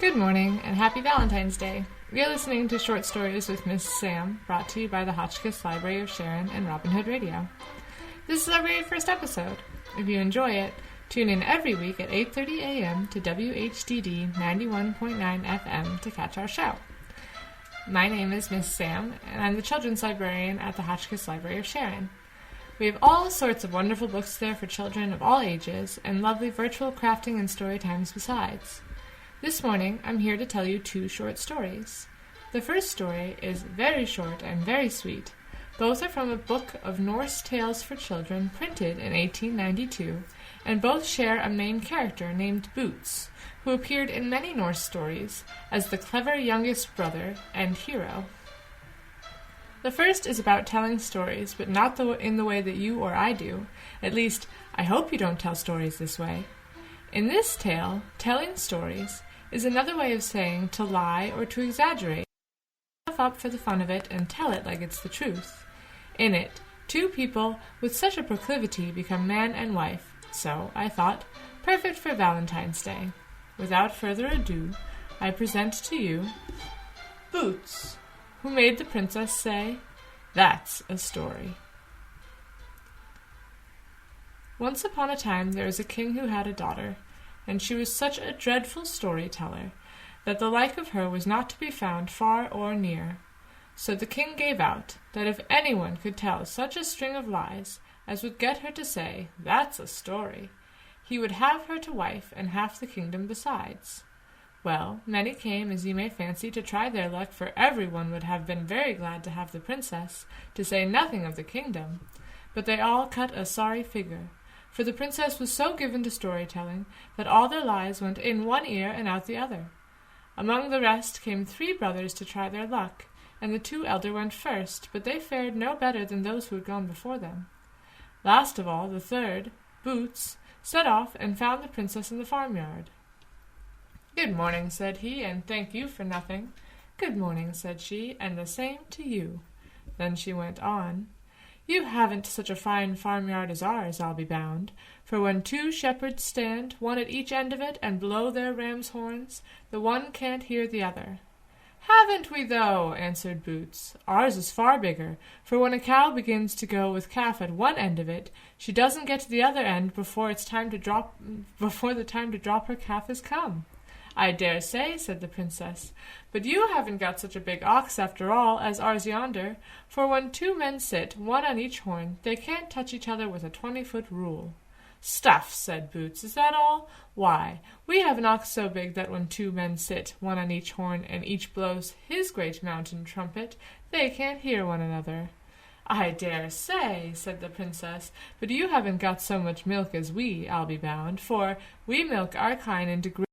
Good morning, and happy Valentine's Day. You're listening to Short Stories with Miss Sam, brought to you by the Hotchkiss Library of Sharon and Robin Hood Radio. This is our very first episode. If you enjoy it, tune in every week at 8:30 a.m. to WHDD 91.9 FM to catch our show. My name is Miss Sam, and I'm the children's librarian at the Hotchkiss Library of Sharon. We have all sorts of wonderful books there for children of all ages, and lovely virtual crafting and story times besides. This morning, I'm here to tell you 2 short stories. The first story is very short and very sweet. Both are from a book of Norse tales for children printed in 1892, and both share a main character named Boots, who appeared in many Norse stories as the clever youngest brother and hero. The first is about telling stories, but not in the way that you or I do. At least, I hope you don't tell stories this way. In this tale, telling stories is another way of saying to lie or to exaggerate. Stuff up for the fun of it and tell it like it's the truth. In it, 2 people with such a proclivity become man and wife, so I thought, perfect for Valentine's Day. Without further ado, I present to you Boots, who made the princess say, "That's a story." Once upon a time there was a king who had a daughter, and she was such a dreadful storyteller that the like of her was not to be found far or near. So the king gave out that if anyone could tell such a string of lies as would get her to say, "That's a story," he would have her to wife and half the kingdom besides. Well, many came, as you may fancy, to try their luck, for everyone would have been very glad to have the princess, to say nothing of the kingdom. But they all cut a sorry figure, for the princess was so given to storytelling that all their lies went in one ear and out the other. Among the rest came 3 brothers to try their luck, and the 2 elder went first, but they fared no better than those who had gone before them. Last of all, the 3rd, Boots, set off and found the princess in the farmyard. "Good morning," said he, "and thank you for nothing." "Good morning," said she, "and the same to you." Then she went on, "You haven't such a fine farmyard as ours, I'll be bound, for when 2 shepherds stand, one at each end of it, and blow their ram's horns, the one can't hear the other." "Haven't we, though?" answered Boots. "Ours is far bigger, for when a cow begins to go with calf at one end of it, she doesn't get to the other end before the time to drop her calf has come." "I dare say," said the princess, "but you haven't got such a big ox after all as ours yonder, for when 2 men sit, one on each horn, they can't touch each other with a 20-foot rule." "Stuff!" said Boots. "Is that all? Why, we have an ox so big that when 2 men sit, one on each horn, and each blows his great mountain trumpet, they can't hear one another." "I dare say," said the princess, "but you haven't got so much milk as we, I'll be bound, for we milk our kine into great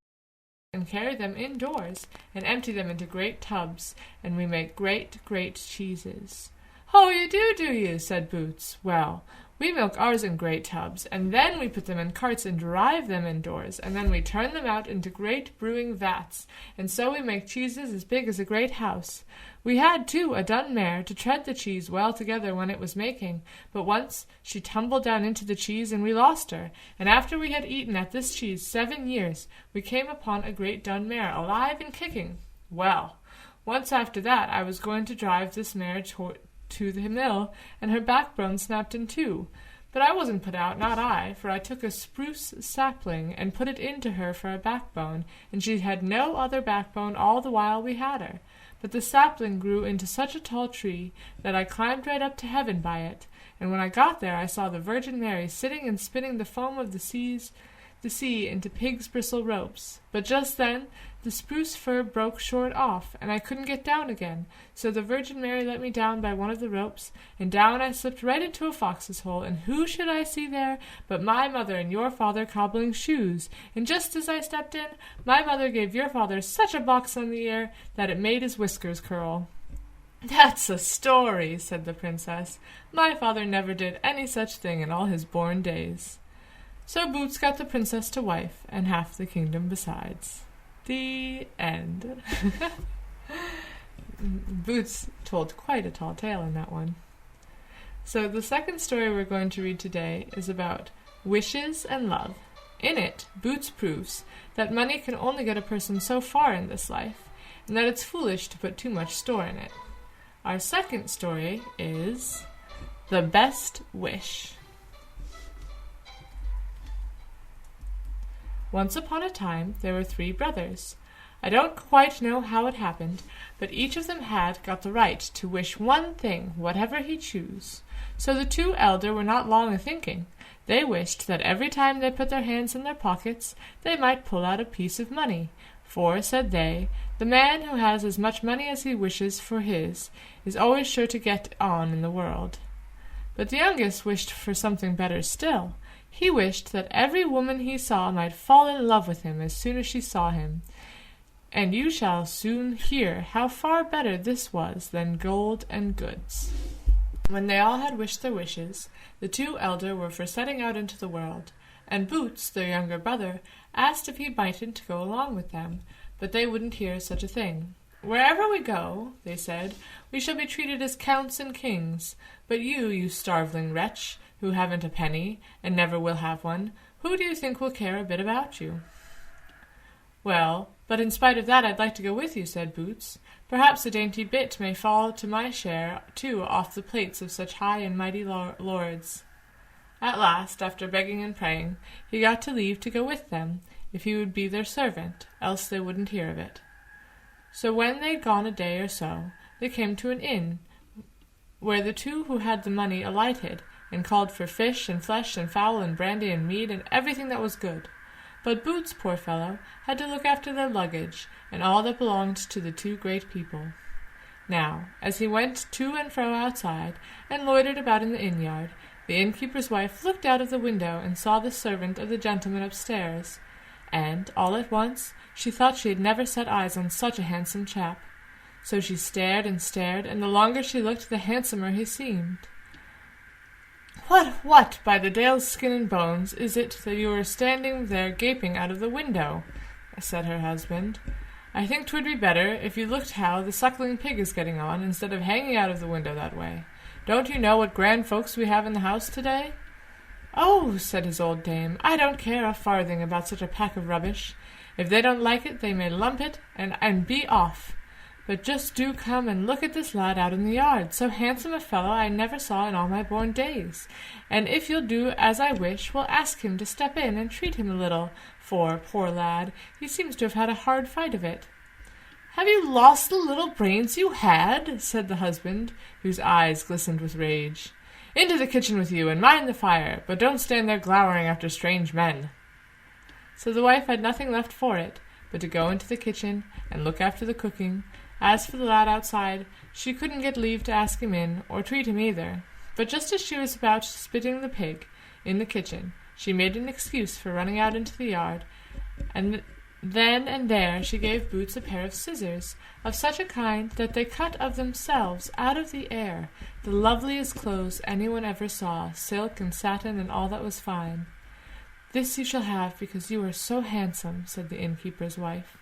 and carry them indoors, and empty them into great tubs, and we make great cheeses." "Oh, you do you?" said Boots. "Well, we milk ours in great tubs, and then we put them in carts and drive them indoors, and then we turn them out into great brewing vats, and so we make cheeses as big as a great house. We had, too, a dun mare to tread the cheese well together when it was making, but once she tumbled down into the cheese, and we lost her, and after we had eaten at this cheese 7 years, we came upon a great dun mare, alive and kicking. Well, once after that I was going to drive this mare to the mill, and her backbone snapped in 2. But I wasn't put out, not I, for I took a spruce sapling and put it into her for a backbone, and she had no other backbone all the while we had her. But the sapling grew into such a tall tree that I climbed right up to heaven by it, and when I got there I saw the Virgin Mary sitting and spinning the foam of the sea into pig's bristle ropes. But just then the spruce fir broke short off, and I couldn't get down again, so the Virgin Mary let me down by one of the ropes, and down I slipped right into a fox's hole, and who should I see there but my mother and your father cobbling shoes, and just as I stepped in, my mother gave your father such a box on the ear that it made his whiskers curl." "That's a story," said the princess. "My father never did any such thing in all his born days." So Boots got the princess to wife, and half the kingdom besides. The end. Boots told quite a tall tale in that one. So the second story we're going to read today is about wishes and love. In it, Boots proves that money can only get a person so far in this life, and that it's foolish to put too much store in it. Our second story is The Best Wish. Once upon a time, there were 3 brothers. I don't quite know how it happened, but each of them had got the right to wish one thing, whatever he chose. So the 2 elder were not long a-thinking. They wished that every time they put their hands in their pockets, they might pull out a piece of money. For, said they, the man who has as much money as he wishes for his is always sure to get on in the world. But the youngest wished for something better still. He wished that every woman he saw might fall in love with him as soon as she saw him. And you shall soon hear how far better this was than gold and goods. When they all had wished their wishes, the 2 elder were for setting out into the world, and Boots, their younger brother, asked if he mightn't go along with them, but they wouldn't hear such a thing. Wherever we go, they said, we shall be treated as counts and kings, but you starveling wretch, who haven't a penny, and never will have one, who do you think will care a bit about you? Well, but in spite of that I'd like to go with you, said Boots. Perhaps a dainty bit may fall to my share, too, off the plates of such high and mighty lords. At last, after begging and praying, he got to leave to go with them, if he would be their servant, else they wouldn't hear of it. So when they'd gone a day or so, they came to an inn, where the 2 who had the money alighted, and called for fish and flesh and fowl and brandy and mead and everything that was good. But Boots, poor fellow, had to look after their luggage, and all that belonged to the 2 great people. Now, as he went to and fro outside, and loitered about in the inn-yard, the innkeeper's wife looked out of the window and saw the servant of the gentleman upstairs, and, all at once, she thought she had never set eyes on such a handsome chap. So she stared, and the longer she looked, the handsomer he seemed. What, by the Dale's skin and bones, is it that you are standing there gaping out of the window? Said her husband. I think 'twould be better if you looked how the suckling pig is getting on, instead of hanging out of the window that way. Don't you know what grand folks we have in the house to-day? Oh, said his old dame, I don't care a farthing about such a pack of rubbish. If they don't like it, they may lump it, and be off. But just do come and look at this lad out in the yard. So handsome a fellow I never saw in all my born days. And if you'll do as I wish, we'll ask him to step in and treat him a little, for, poor lad, he seems to have had a hard fight of it. Have you lost the little brains you had? Said the husband, whose eyes glistened with rage. Into the kitchen with you, and mind the fire, but don't stand there glowering after strange men. So the wife had nothing left for it, but to go into the kitchen and look after the cooking. As for the lad outside, she couldn't get leave to ask him in, or treat him either. But just as she was about spitting the pig in the kitchen, she made an excuse for running out into the yard, and then and there she gave Boots a pair of scissors, of such a kind that they cut of themselves, out of the air, the loveliest clothes anyone ever saw, silk and satin and all that was fine. This you shall have because you are so handsome, said the innkeeper's wife.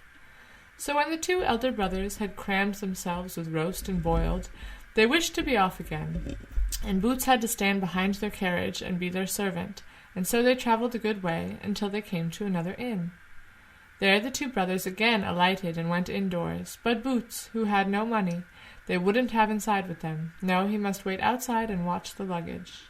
So when the 2 elder brothers had crammed themselves with roast and boiled, they wished to be off again, and Boots had to stand behind their carriage and be their servant, and so they travelled a good way until they came to another inn. There the 2 brothers again alighted and went indoors, but Boots, who had no money, they wouldn't have inside with them. No, he must wait outside and watch the luggage.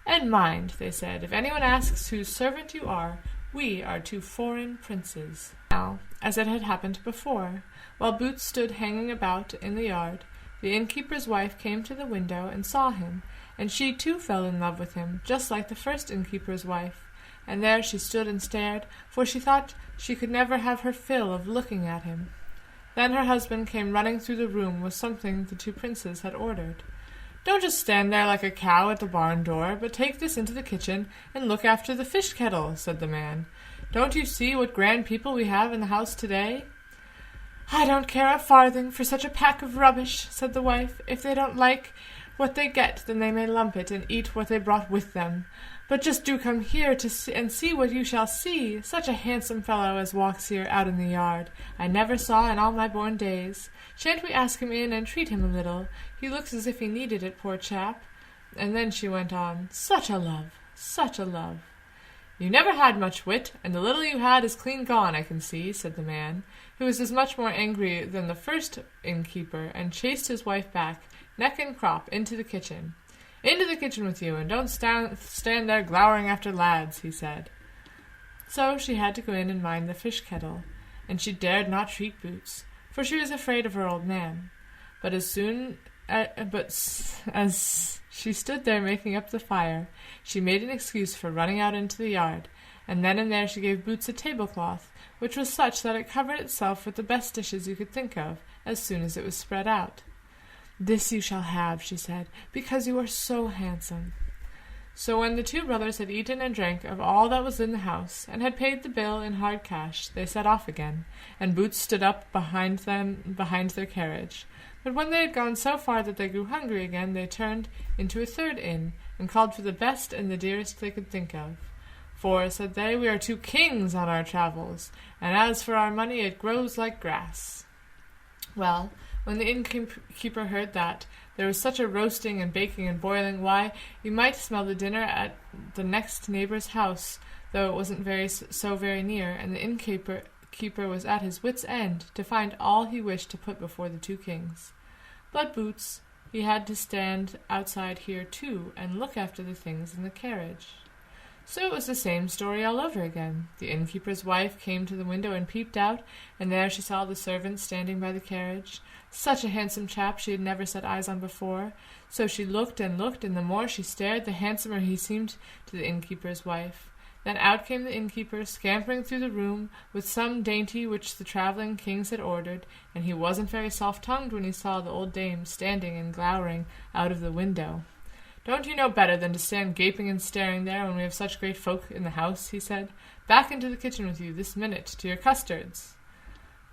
And mind, they said, if anyone asks whose servant you are, we are 2 foreign princes. Now, as it had happened before, while Boots stood hanging about in the yard, the innkeeper's wife came to the window and saw him, and she too fell in love with him, just like the first innkeeper's wife. And there she stood and stared, for she thought she could never have her fill of looking at him. Then her husband came running through the room with something the 2 princes had ordered. Don't just stand there like a cow at the barn door, but take this into the kitchen and look after the fish kettle, said the man. Don't you see what grand people we have in the house to-day? I don't care a farthing for such a pack of rubbish, said the wife. If they don't like what they get, then they may lump it and eat what they brought with them. But just do come here to see what you shall see. Such a handsome fellow as walks here out in the yard, I never saw in all my born days. Shan't we ask him in and treat him a little? He looks as if he needed it, poor chap. And then she went on, such a love, such a love. "You never had much wit, and the little you had is clean gone, I can see," said the man, who was as much more angry than the first innkeeper, and chased his wife back, neck and crop, into the kitchen. "Into the kitchen with you, and don't stand there glowering after lads," he said. So she had to go in and mind the fish kettle, and she dared not treat Boots, for she was afraid of her old man. But as she stood there making up the fire, she made an excuse for running out into the yard, and then and there she gave Boots a tablecloth, which was such that it covered itself with the best dishes you could think of, as soon as it was spread out. "This you shall have," she said, "because you are so handsome." So when the two brothers had eaten and drank of all that was in the house, and had paid the bill in hard cash, they set off again, and Boots stood up behind their carriage. But when they had gone so far that they grew hungry again, they turned into a third inn, and called for the best and the dearest they could think of. "For," said they, "we are 2 kings on our travels, and as for our money, it grows like grass." Well, when the innkeeper heard that, there was such a roasting and baking and boiling, why, you might smell the dinner at the next neighbour's house, though it wasn't very near, and the innkeeper was at his wit's end to find all he wished to put before the 2 kings. But Boots, he had to stand outside here too, and look after the things in the carriage. So it was the same story all over again. The innkeeper's wife came to the window and peeped out, and there she saw the servant standing by the carriage. Such a handsome chap she had never set eyes on before. So she looked and looked, and the more she stared, the handsomer he seemed to the innkeeper's wife. Then out came the innkeeper, scampering through the room with some dainty which the travelling kings had ordered, and he wasn't very soft-tongued when he saw the old dame standing and glowering out of the window. "Don't you know better than to stand gaping and staring there when we have such great folk in the house?" he said. "Back into the kitchen with you this minute, to your custards."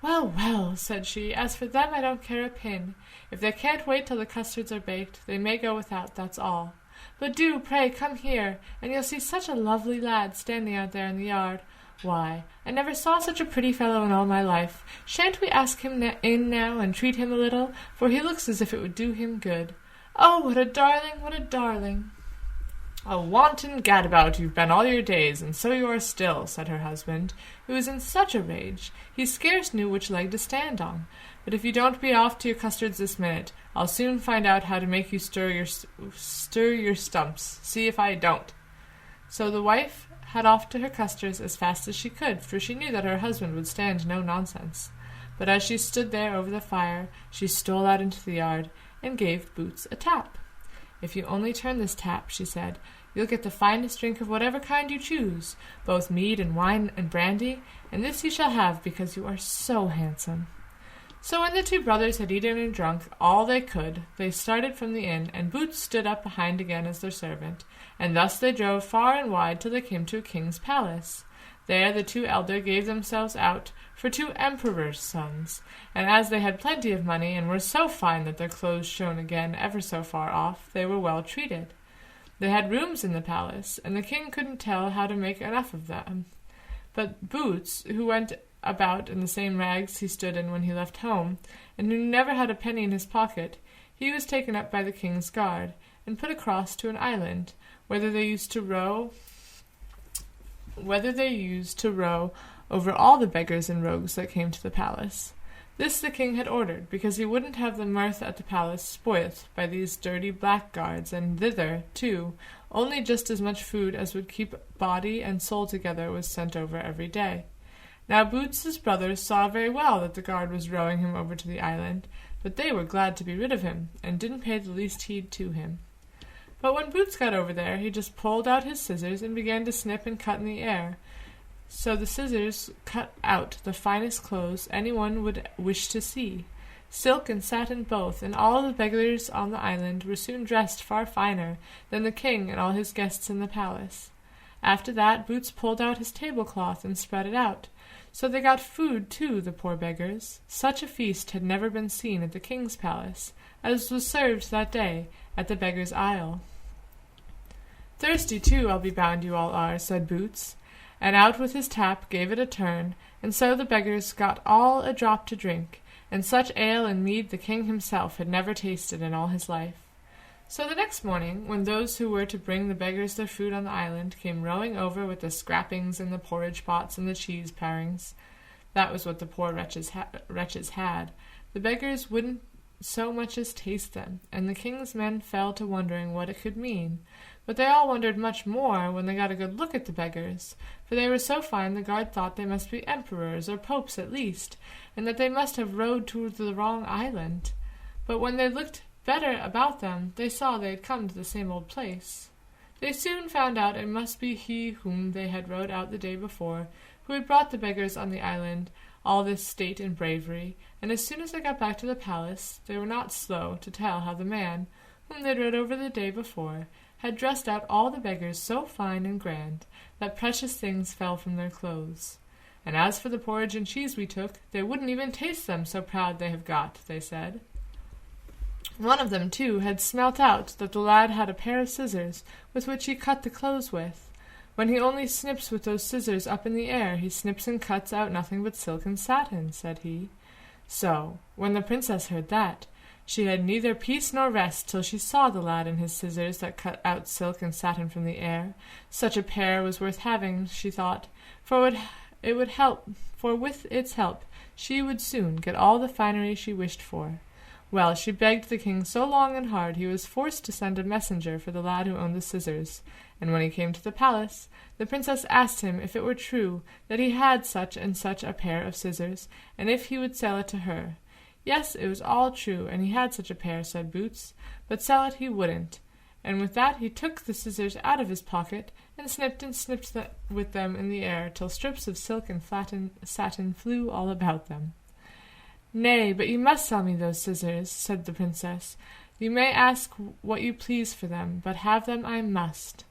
"Well, well," said she, "as for them I don't care a pin. If they can't wait till the custards are baked, they may go without, that's all. But do, pray, come here, and you'll see such a lovely lad standing out there in the yard. Why, I never saw such a pretty fellow in all my life. Shan't we ask him in now, and treat him a little, for he looks as if it would do him good. Oh, what a darling, what a darling!" "A wanton gadabout you've been all your days, and so you are still," said her husband, who was in such a rage he scarce knew which leg to stand on. "But if you don't be off to your custards this minute, I'll soon find out how to make you stir your stumps. See if I don't." So the wife had off to her custards as fast as she could, for she knew that her husband would stand no nonsense. But as she stood there over the fire, she stole out into the yard, and gave Boots a tap. "If you only turn this tap," she said, "you'll get the finest drink of whatever kind you choose, both mead and wine and brandy, and this you shall have because you are so handsome." So when the 2 brothers had eaten and drunk all they could, they started from the inn, and Boots stood up behind again as their servant, and thus they drove far and wide till they came to a king's palace. There the 2 elder gave themselves out for 2 emperors' sons, and as they had plenty of money, and were so fine that their clothes shone again ever so far off, they were well treated. They had rooms in the palace, and the king couldn't tell how to make enough of them. But Boots, who went about in the same rags he stood in when he left home, and who never had a penny in his pocket, he was taken up by the king's guard, and put across to an island, whether they used to row over all the beggars and rogues that came to the palace. This the king had ordered, because he wouldn't have the mirth at the palace spoilt by these dirty blackguards, and thither, too, only just as much food as would keep body and soul together was sent over every day. Now Boots's brothers saw very well that the guard was rowing him over to the island, but they were glad to be rid of him, and didn't pay the least heed to him. But when Boots got over there, he just pulled out his scissors and began to snip and cut in the air. So the scissors cut out the finest clothes anyone would wish to see, silk and satin both, and all the beggars on the island were soon dressed far finer than the king and all his guests in the palace. After that Boots pulled out his tablecloth and spread it out. So they got food too, the poor beggars. Such a feast had never been seen at the king's palace, as was served that day at the Beggars Isle. "Thirsty too, I'll be bound you all are," said Boots, and out with his tap gave it a turn, and so the beggars got all a drop to drink, and such ale and mead the king himself had never tasted in all his life. So the next morning, when those who were to bring the beggars their food on the island came rowing over with the scrappings and the porridge pots and the cheese parings, that was what the poor wretches had, the beggars wouldn't so much as taste them, and the king's men fell to wondering what it could mean. But they all wondered much more when they got a good look at the beggars, for they were so fine the guard thought they must be emperors or popes at least, and that they must have rowed to the wrong island. But when they looked better about them, they saw they had come to the same old place. They soon found out it must be he whom they had rowed out the day before, who had brought the beggars on the island all this state and bravery, and as soon as they got back to the palace, they were not slow to tell how the man, whom they had rowed over the day before, had dressed out all the beggars so fine and grand that precious things fell from their clothes. And as for the porridge and cheese we took, they wouldn't even taste them, so proud they have got, they said. One of them, too, had smelt out that the lad had a pair of scissors with which he cut the clothes with. When he only snips with those scissors up in the air, he snips and cuts out nothing but silk and satin, said he. So, when the princess heard that, she had neither peace nor rest till she saw the lad and his scissors that cut out silk and satin from the air. Such a pair was worth having, she thought, for it would help, for with its help she would soon get all the finery she wished for. Well, she begged the king so long and hard he was forced to send a messenger for the lad who owned the scissors, and when he came to the palace, the princess asked him if it were true that he had such and such a pair of scissors, and if he would sell it to her. Yes, it was all true, and he had such a pair, said Boots, but sell it he wouldn't. And with that he took the scissors out of his pocket, and snipped with them in the air, till strips of silk and satin flew all about them. Nay, but you must sell me those scissors, said the princess. You may ask what you please for them, but have them I must.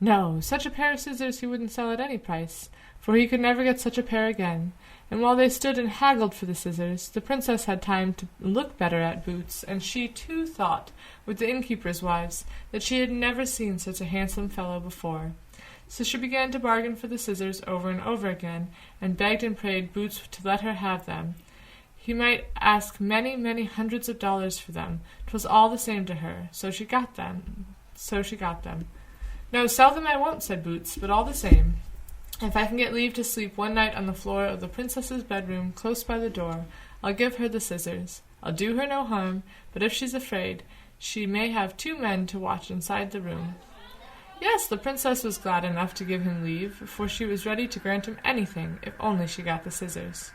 No, such a pair of scissors he wouldn't sell at any price, for he could never get such a pair again. And while they stood and haggled for the scissors, the princess had time to look better at Boots, and she too thought, with the innkeepers' wives, that she had never seen such a handsome fellow before. So she began to bargain for the scissors over and over again, and begged and prayed Boots to let her have them. He might ask many, many hundreds of dollars for them. 'Twas all the same to her, so she got them. No, sell them I won't, said Boots, but all the same, if I can get leave to sleep one night on the floor of the princess's bedroom close by the door, I'll give her the scissors. I'll do her no harm, but if she's afraid, she may have 2 men to watch inside the room. Yes, the princess was glad enough to give him leave, for she was ready to grant him anything, if only she got the scissors.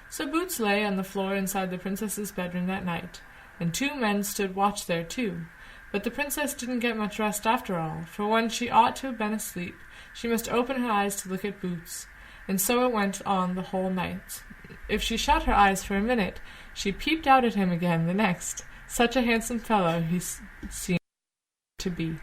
So Boots lay on the floor inside the princess's bedroom that night, and 2 men stood watch there too. But the princess didn't get much rest after all, for when she ought to have been asleep, she must open her eyes to look at Boots, and so it went on the whole night. If she shut her eyes for a minute, she peeped out at him again the next. Such a handsome fellow he seemed to be.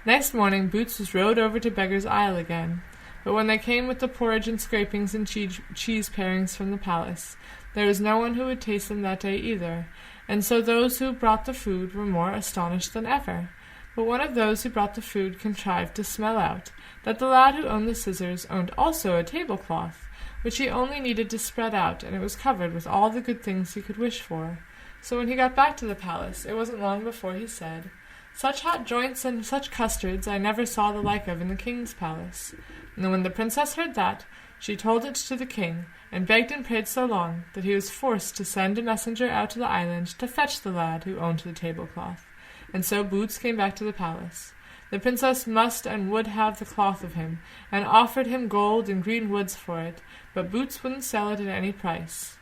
Next morning Boots was rowed over to Beggars Isle again, but when they came with the porridge and scrapings and cheese parings from the palace, there was no one who would taste them that day either, and so those who brought the food were more astonished than ever. But one of those who brought the food contrived to smell out that the lad who owned the scissors owned also a tablecloth, which he only needed to spread out, and it was covered with all the good things he could wish for. So when he got back to the palace, it wasn't long before he said, "Such hot joints and such custards I never saw the like of in the king's palace." And when the princess heard that, she told it to the king, and begged and prayed so long that he was forced to send a messenger out to the island to fetch the lad who owned the tablecloth. And so Boots came back to the palace. The princess must and would have the cloth of him, and offered him gold and green woods for it, but Boots wouldn't sell it at any price.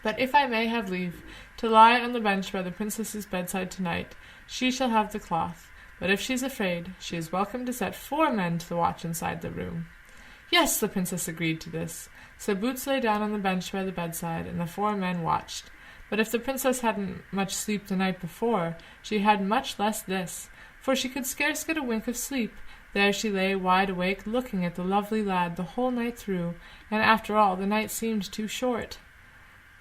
"But if I may have leave to lie on the bench by the princess's bedside tonight, she shall have the cloth, but if she's afraid, she is welcome to set 4 men to the watch inside the room." Yes, the princess agreed to this. So Boots lay down on the bench by the bedside, and the 4 men watched. But if the princess hadn't much sleep the night before, she had much less this, for she could scarce get a wink of sleep. There she lay wide awake, looking at the lovely lad the whole night through, and after all the night seemed too short.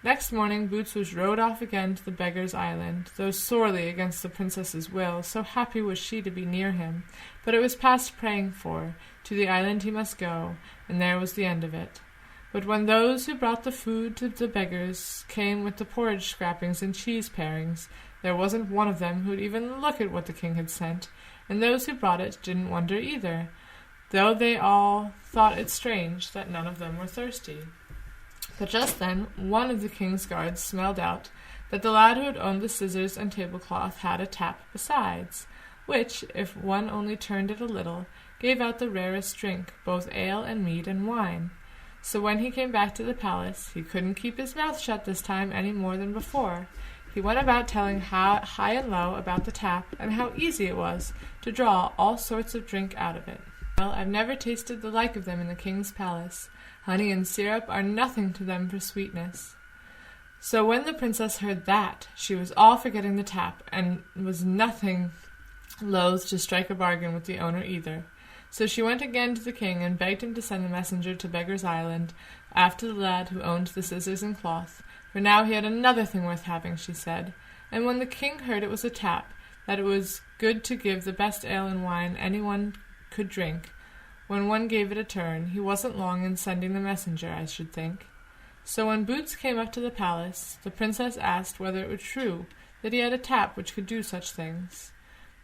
Next morning Boots was rowed off again to the Beggars' Island, though sorely against the princess's will, so happy was she to be near him. But it was past praying for. To the island he must go, and there was the end of it. But when those who brought the food to the beggars came with the porridge scrappings and cheese parings, There wasn't one of them who'd even look at what the king had sent, and those who brought it didn't wonder either, though they all thought it strange that none of them were thirsty. But just then one of the king's guards smelled out that the lad who had owned the scissors and tablecloth had a tap besides, which, if one only turned it a little, gave out the rarest drink, both ale and mead and wine. So when he came back to the palace, he couldn't keep his mouth shut this time any more than before. He went about telling high and low about the tap, and how easy it was to draw all sorts of drink out of it. Well, I've never tasted the like of them in the king's palace. Honey and syrup are nothing to them for sweetness. So when the princess heard that, she was all for getting the tap, and was nothing loath to strike a bargain with the owner either. So she went again to the king and begged him to send the messenger to Beggars Island after the lad who owned the scissors and cloth, for now he had another thing worth having, she said. And when the king heard it was a tap, that it was good to give the best ale and wine anyone could drink, when one gave it a turn, he wasn't long in sending the messenger, I should think. So when Boots came up to the palace, the princess asked whether it were true that he had a tap which could do such things.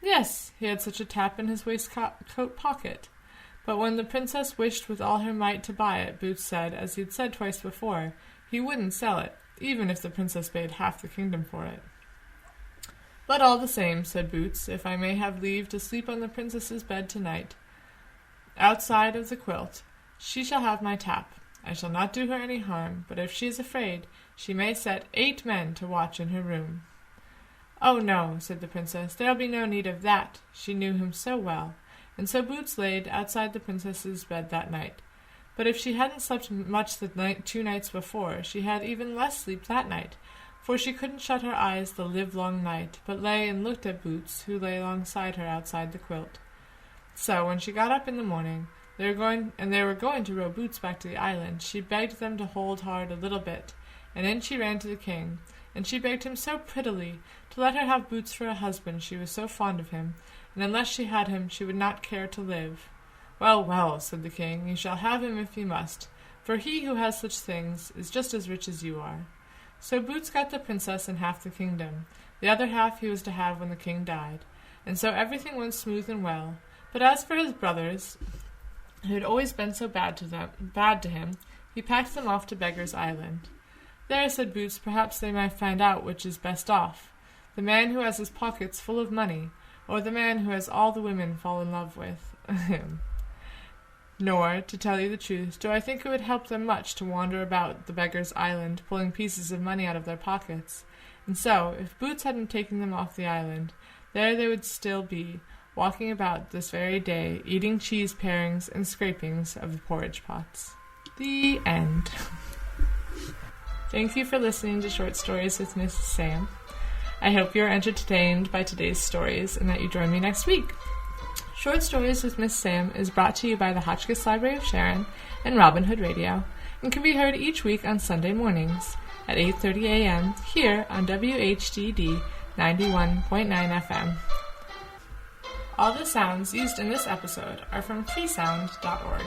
Yes, he had such a tap in his waistcoat pocket. But when the princess wished with all her might to buy it, Boots said, as he had said twice before, he wouldn't sell it, even if the princess paid half the kingdom for it. But all the same, said Boots, if I may have leave to sleep on the princess's bed tonight, outside of the quilt, she shall have my tap. I shall not do her any harm, but if she is afraid, she may set 8 men to watch in her room. Oh, no, said the princess, there'll be no need of that. She knew him so well. And so Boots laid outside the princess's bed that night. But if she hadn't slept much the 2 nights before, she had even less sleep that night, for she couldn't shut her eyes the livelong night, but lay and looked at Boots, who lay alongside her outside the quilt. So when she got up in the morning, they were going to row Boots back to the island, she begged them to hold hard a little bit, and in she ran to the king, and she begged him so prettily to let her have Boots for a husband, she was so fond of him, and unless she had him she would not care to live. Well, well, said the king, you shall have him if you must, for he who has such things is just as rich as you are. So Boots got the princess and half the kingdom, the other half he was to have when the king died, and so everything went smooth and well. But as for his brothers, who had always been so bad to him, he packed them off to Beggars Island. There, said Boots, perhaps they might find out which is best off, the man who has his pockets full of money, or the man who has all the women fall in love with him. Nor, to tell you the truth, do I think it would help them much to wander about the Beggars' Island, pulling pieces of money out of their pockets. And so, if Boots hadn't taken them off the island, there they would still be, walking about this very day, eating cheese parings and scrapings of the porridge pots. The end. Thank you for listening to Short Stories with Mrs. Sam. I hope you are entertained by today's stories and that you join me next week. Short Stories with Miss Sam is brought to you by the Hotchkiss Library of Sharon and Robin Hood Radio, and can be heard each week on Sunday mornings at 8:30 a.m. here on WHDD 91.9 FM. All the sounds used in this episode are from freesound.org.